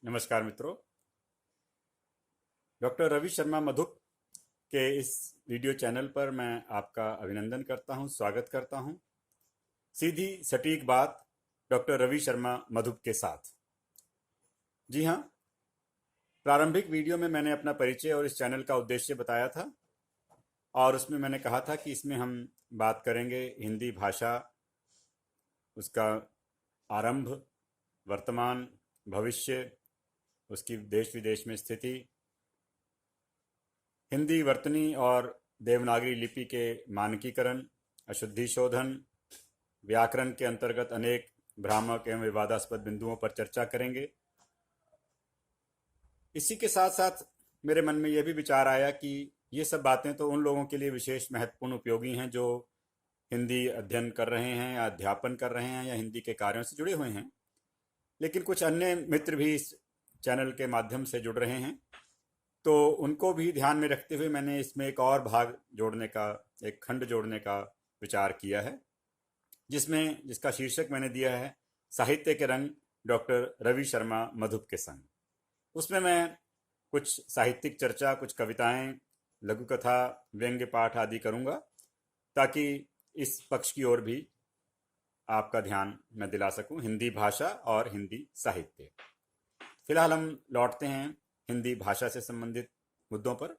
नमस्कार मित्रों। डॉक्टर रवि शर्मा मधुप के इस वीडियो चैनल पर मैं आपका अभिनंदन करता हूं, स्वागत करता हूं। सीधी सटीक बात डॉक्टर रवि शर्मा मधुप के साथ। जी हाँ, प्रारंभिक वीडियो में मैंने अपना परिचय और इस चैनल का उद्देश्य बताया था और उसमें मैंने कहा था कि इसमें हम बात करेंगे हिंदी भाषा, उसका आरंभ, वर्तमान, भविष्य, उसकी देश विदेश में स्थिति, हिंदी वर्तनी और देवनागरी लिपि के मानकीकरण, अशुद्धि शोधन, व्याकरण के अंतर्गत अनेक भ्रामक एवं विवादास्पद बिंदुओं पर चर्चा करेंगे। इसी के साथ साथ मेरे मन में यह भी विचार आया कि ये सब बातें तो उन लोगों के लिए विशेष महत्वपूर्ण उपयोगी हैं जो हिंदी अध्ययन कर रहे हैं या अध्यापन कर रहे हैं या हिंदी के कार्यों से जुड़े हुए हैं, लेकिन कुछ अन्य मित्र भी इस चैनल के माध्यम से जुड़ रहे हैं, तो उनको भी ध्यान में रखते हुए मैंने इसमें एक और भाग जोड़ने का, एक खंड जोड़ने का विचार किया है, जिसका शीर्षक मैंने दिया है साहित्य के रंग डॉक्टर रवि शर्मा मधुप के संग। उसमें मैं कुछ साहित्यिक चर्चा, कुछ कविताएं, लघु कथा, व्यंग्य पाठ आदि करूंगा ताकि इस पक्ष की ओर भी आपका ध्यान मैं दिला सकूं, हिंदी भाषा और हिंदी साहित्य। फिलहाल हम लौटते हैं हिंदी भाषा से संबंधित मुद्दों पर।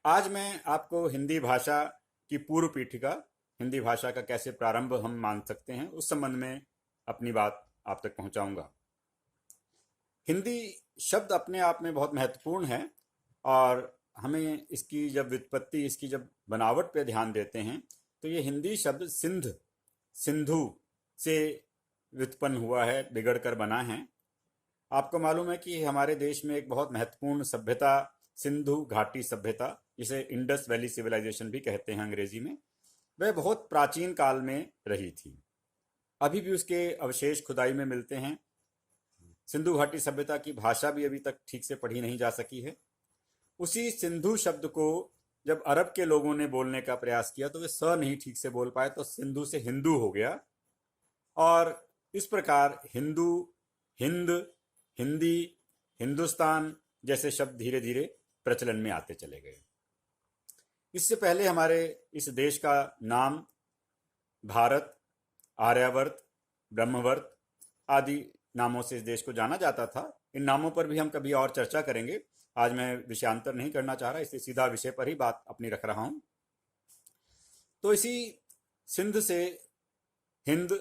आज मैं आपको हिंदी भाषा की पूर्व पीठिका, हिंदी भाषा का कैसे प्रारंभ हम मान सकते हैं, उस संबंध में अपनी बात आप तक पहुंचाऊंगा। हिंदी शब्द अपने आप में बहुत महत्वपूर्ण है और हमें इसकी जब व्युत्पत्ति, इसकी जब बनावट पे ध्यान देते हैं तो ये हिंदी शब्द सिंध, सिंधु से व्युत्पन्न हुआ है, बिगड़ कर बना है। आपको मालूम है कि हमारे देश में एक बहुत महत्वपूर्ण सभ्यता, सिंधु घाटी सभ्यता, जिसे इंडस वैली सिविलाइजेशन भी कहते हैं अंग्रेजी में, वह बहुत प्राचीन काल में रही थी। अभी भी उसके अवशेष खुदाई में मिलते हैं। सिंधु घाटी सभ्यता की भाषा भी अभी तक ठीक से पढ़ी नहीं जा सकी है। उसी सिंधु शब्द को जब अरब के लोगों ने बोलने का प्रयास किया तो वे स नहीं ठीक से बोल पाए, तो सिंधु से हिंदू हो गया और इस प्रकार हिंदू, हिंद, हिंदी, हिंदुस्तान जैसे शब्द धीरे धीरे प्रचलन में आते चले गए। इससे पहले हमारे इस देश का नाम भारत, आर्यावर्त, ब्रह्मवर्त आदि नामों से इस देश को जाना जाता था। इन नामों पर भी हम कभी और चर्चा करेंगे। आज मैं विषयांतर नहीं करना चाह रहा, इसलिए सीधा विषय पर ही बात अपनी रख रहा हूं। तो इसी सिंध से हिंद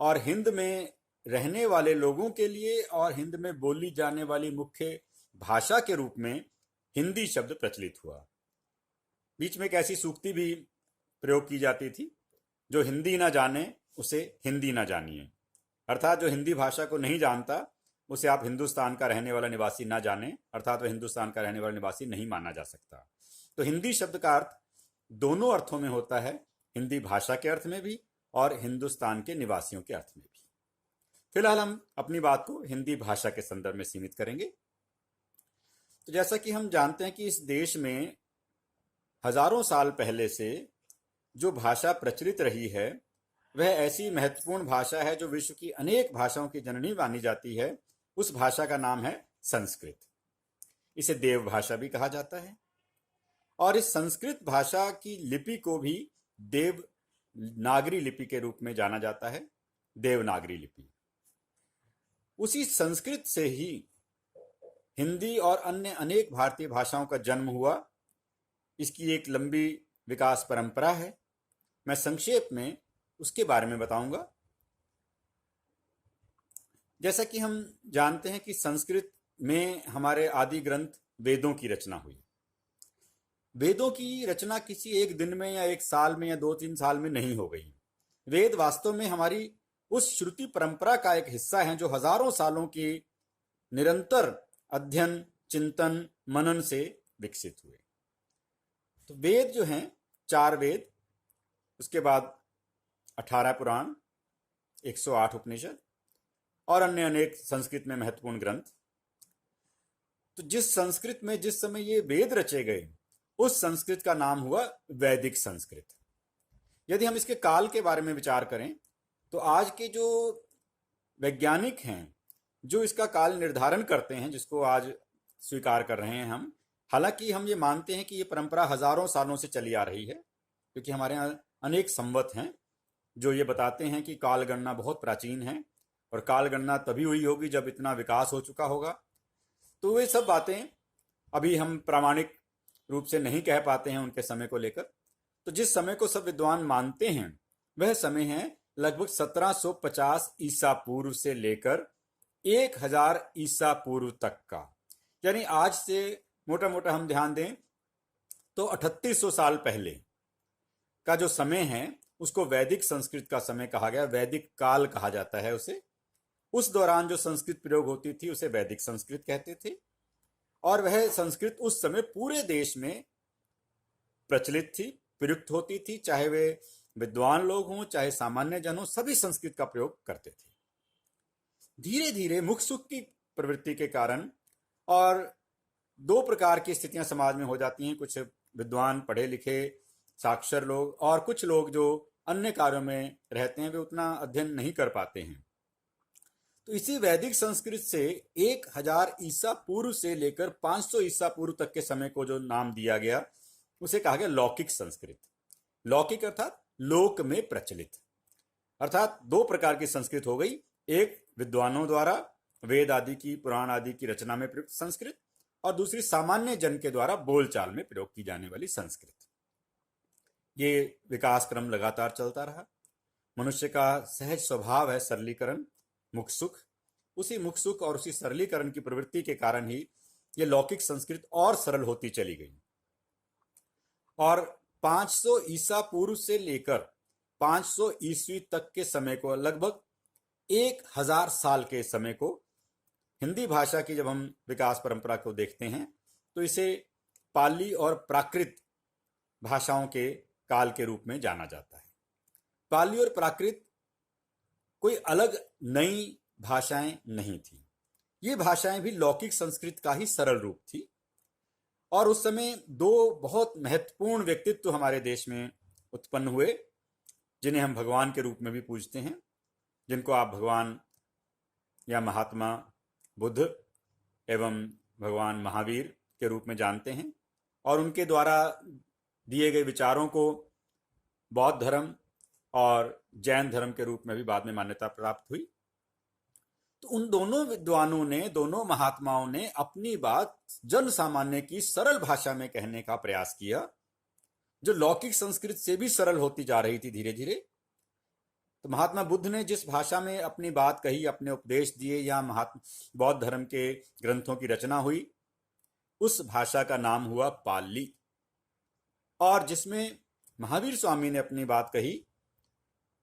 और हिंद में रहने वाले लोगों के लिए और हिंद में बोली जाने वाली मुख्य भाषा के रूप में हिंदी शब्द प्रचलित हुआ। बीच में एक ऐसी सूक्ति भी प्रयोग की जाती थी, जो हिंदी ना जाने उसे हिंदी ना जानिए, अर्थात जो हिंदी भाषा को नहीं जानता उसे आप हिंदुस्तान का रहने वाला निवासी ना जाने, अर्थात वह हिंदुस्तान का रहने वाला निवासी नहीं माना जा सकता। तो हिंदी शब्द का अर्थ दोनों अर्थों में होता है, हिंदी भाषा के अर्थ में भी और हिंदुस्तान के निवासियों के अर्थ में भी। फिलहाल हम अपनी बात को हिंदी भाषा के संदर्भ में सीमित करेंगे। तो जैसा कि हम जानते हैं कि इस देश में हजारों साल पहले से जो भाषा प्रचलित रही है वह ऐसी महत्वपूर्ण भाषा है जो विश्व की अनेक भाषाओं की जननी मानी जाती है। उस भाषा का नाम है संस्कृत। इसे देव भाषा भी कहा जाता है और इस संस्कृत भाषा की लिपि को भी देवनागरी लिपि के रूप में जाना जाता है, देवनागरी लिपि। उसी संस्कृत से ही हिंदी और अन्य अनेक भारतीय भाषाओं का जन्म हुआ। इसकी एक लंबी विकास परंपरा है। मैं संक्षेप में उसके बारे में बताऊंगा। जैसा कि हम जानते हैं कि संस्कृत में हमारे आदि ग्रंथ वेदों की रचना हुई। वेदों की रचना किसी एक दिन में या एक साल में या 2-3 साल में नहीं हो गई। वेद वास्तव में हमारी उस श्रुति परंपरा का एक हिस्सा है जो हजारों सालों की निरंतर अध्ययन, चिंतन, मनन से विकसित हुए। तो वेद जो हैं, 4 वेद, उसके बाद 18 पुराण, 108 उपनिषद और अन्य अनेक संस्कृत में महत्वपूर्ण ग्रंथ। तो जिस संस्कृत में जिस समय ये वेद रचे गए उस संस्कृत का नाम हुआ वैदिक संस्कृत। यदि हम इसके काल के बारे में विचार करें तो आज के जो वैज्ञानिक हैं जो इसका काल निर्धारण करते हैं, जिसको आज स्वीकार कर रहे हैं हम। हालांकि हम ये मानते हैं कि ये परंपरा हजारों सालों से चली आ रही है, क्योंकि हमारे यहाँ अनेक संवत हैं जो ये बताते हैं कि काल गणना बहुत प्राचीन है और काल गणना तभी हुई होगी जब इतना विकास हो चुका होगा। तो वे सब बातें अभी हम प्रामाणिक रूप से नहीं कह पाते हैं उनके समय को लेकर। तो जिस समय को सब विद्वान मानते हैं वह समय है लगभग 1750 ईसा पूर्व से लेकर 1000 ईसा पूर्व तक का। यानी आज से मोटा मोटा हम ध्यान दें तो 3800 साल पहले का जो समय है उसको वैदिक संस्कृत का समय कहा गया, वैदिक काल कहा जाता है उसे। उस दौरान जो संस्कृत प्रयोग होती थी उसे वैदिक संस्कृत कहते थे, और वह संस्कृत उस समय पूरे देश में प्रचलित थी, प्रयुक्त होती थी। चाहे वे विद्वान लोग हों चाहे सामान्य जन हो, सभी संस्कृत का प्रयोग करते थे। धीरे धीरे मुख सुख की प्रवृत्ति के कारण और दो प्रकार की स्थितियां समाज में हो जाती हैं, कुछ विद्वान पढ़े लिखे साक्षर लोग और कुछ लोग जो अन्य कार्यों में रहते हैं, वे उतना अध्ययन नहीं कर पाते हैं। तो इसी वैदिक संस्कृत से 1000 ईसा पूर्व से लेकर 500 ईसा पूर्व तक के समय को जो नाम दिया गया उसे कहा गया लौकिक संस्कृत। लौकिक अर्थात लोक में प्रचलित, अर्थात दो प्रकार की संस्कृत हो गई। एक विद्वानों द्वारा वेद आदि की पुराण आदि की रचना में प्रयुक्त संस्कृत, और दूसरी सामान्य जन के द्वारा बोलचाल में प्रयोग की जाने वाली संस्कृत। ये विकास क्रम लगातार चलता रहा। मनुष्य का सहज स्वभाव है सरलीकरण, मुख सुख। उसी मुख सुख और उसी सरलीकरण की प्रवृत्ति के कारण ही ये लौकिक संस्कृत और सरल होती चली गई। और 500 ईसा पूर्व से लेकर 500 ईस्वी तक के समय को, लगभग 1000 साल के समय को, हिंदी भाषा की जब हम विकास परंपरा को देखते हैं तो इसे पाली और प्राकृत भाषाओं के काल के रूप में जाना जाता है। पाली और प्राकृत कोई अलग नई भाषाएं नहीं थी, ये भाषाएं भी लौकिक संस्कृत का ही सरल रूप थी। और उस समय दो बहुत महत्वपूर्ण व्यक्तित्व हमारे देश में उत्पन्न हुए, जिन्हें हम भगवान के रूप में भी पूजते हैं, जिनको आप भगवान या महात्मा बुद्ध एवं भगवान महावीर के रूप में जानते हैं। और उनके द्वारा दिए गए विचारों को बौद्ध धर्म और जैन धर्म के रूप में भी बाद में मान्यता प्राप्त हुई। तो उन दोनों विद्वानों ने, दोनों महात्माओं ने अपनी बात जन सामान्य की सरल भाषा में कहने का प्रयास किया, जो लौकिक संस्कृत से भी सरल होती जा रही थी धीरे धीरे। तो महात्मा बुद्ध ने जिस भाषा में अपनी बात कही, अपने उपदेश दिए, या बौद्ध धर्म के ग्रंथों की रचना हुई, उस भाषा का नाम हुआ पाली। और जिसमें महावीर स्वामी ने अपनी बात कही,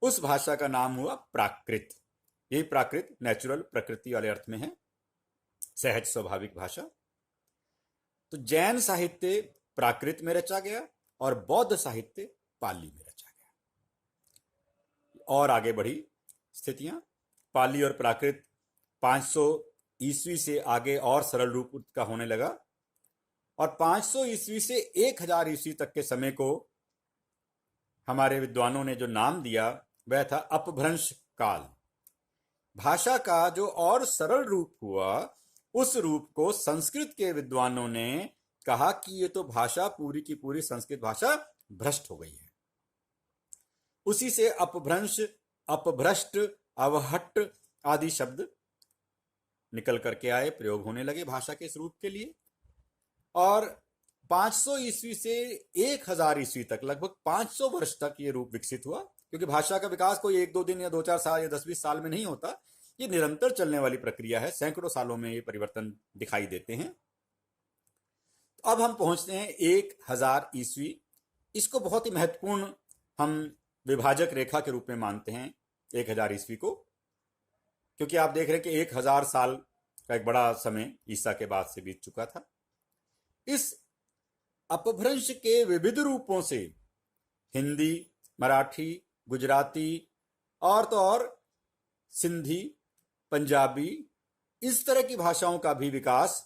उस भाषा का नाम हुआ प्राकृत। यही प्राकृत नेचुरल, प्रकृति वाले अर्थ में है, सहज स्वाभाविक भाषा। तो जैन साहित्य प्राकृत में रचा गया और बौद्ध साहित्य पाली में रचा गया। और आगे बढ़ी स्थितियां, पाली और प्राकृत 500 ईस्वी से आगे और सरल रूप का होने लगा, और 500 ईस्वी से 1000 ईस्वी तक के समय को हमारे विद्वानों ने जो नाम दिया वह था अपभ्रंश काल। भाषा का जो और सरल रूप हुआ, उस रूप को संस्कृत के विद्वानों ने कहा कि ये तो भाषा पूरी की पूरी संस्कृत भाषा भ्रष्ट हो गई है। उसी से अपभ्रंश, अपभ्रष्ट, अवहट्ट आदि शब्द निकल करके आए, प्रयोग होने लगे भाषा के इस रूप के लिए। और 500 ईस्वी से 1000 ईस्वी तक, लगभग 500 वर्ष तक ये रूप विकसित हुआ, क्योंकि भाषा का विकास कोई 1-2 दिन या 2-4 साल या 10-20 साल में नहीं होता, ये निरंतर चलने वाली प्रक्रिया है। सैकड़ों सालों में ये परिवर्तन दिखाई देते हैं। तो अब हम पहुंचते हैं 1000 ईस्वी। इसको बहुत ही महत्वपूर्ण हम विभाजक रेखा के रूप में मानते हैं 1000 ईस्वी को, क्योंकि आप देख रहे हैं कि 1000 साल का एक बड़ा समय ईसा के बाद से बीत चुका था। इस अपभ्रंश के विविध रूपों से हिंदी, मराठी, गुजराती और तो और सिंधी, पंजाबी, इस तरह की भाषाओं का भी विकास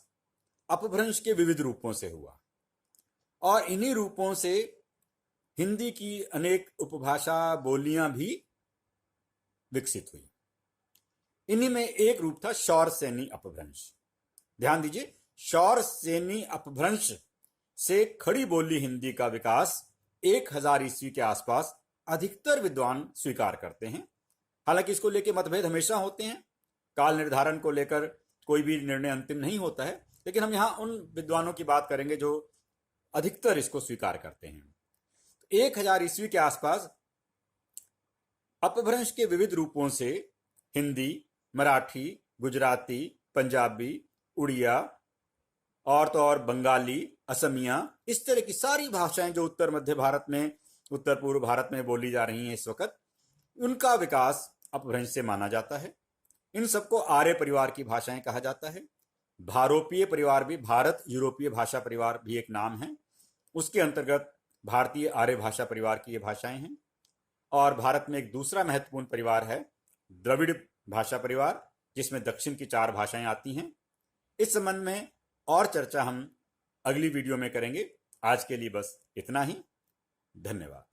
अपभ्रंश के विविध रूपों से हुआ। और इन्हीं रूपों से हिंदी की अनेक उपभाषा बोलियां भी विकसित हुई। इन्हीं में एक रूप था शौरसेनी अपभ्रंश। ध्यान दीजिए, शौरसेनी अपभ्रंश से खड़ी बोली हिंदी का विकास 1000 ईस्वी के आसपास अधिकतर विद्वान स्वीकार करते हैं। हालांकि इसको लेकर मतभेद हमेशा होते हैं, काल निर्धारण को लेकर कोई भी निर्णय अंतिम नहीं होता है, लेकिन हम यहाँ उन विद्वानों की बात करेंगे जो अधिकतर इसको स्वीकार करते हैं। 1000 ईस्वी के आसपास अपभ्रंश के विविध रूपों से हिंदी, मराठी, गुजराती, पंजाबी, उड़िया और तो और बंगाली, असमिया, इस तरह की सारी भाषाएं जो उत्तर मध्य भारत में, उत्तर पूर्व भारत में बोली जा रही हैं इस वक्त, उनका विकास अपभ्रंश से माना जाता है। इन सबको आर्य परिवार की भाषाएं कहा जाता है। भारोपीय परिवार भी, भारत यूरोपीय भाषा परिवार भी एक नाम है, उसके अंतर्गत भारतीय आर्य भाषा परिवार की ये भाषाएं हैं। और भारत में एक दूसरा महत्वपूर्ण परिवार है द्रविड़ भाषा परिवार, जिसमें दक्षिण की 4 भाषाएं आती हैं। इस संबंध में और चर्चा हम अगली वीडियो में करेंगे। आज के लिए बस इतना ही। धन्यवाद।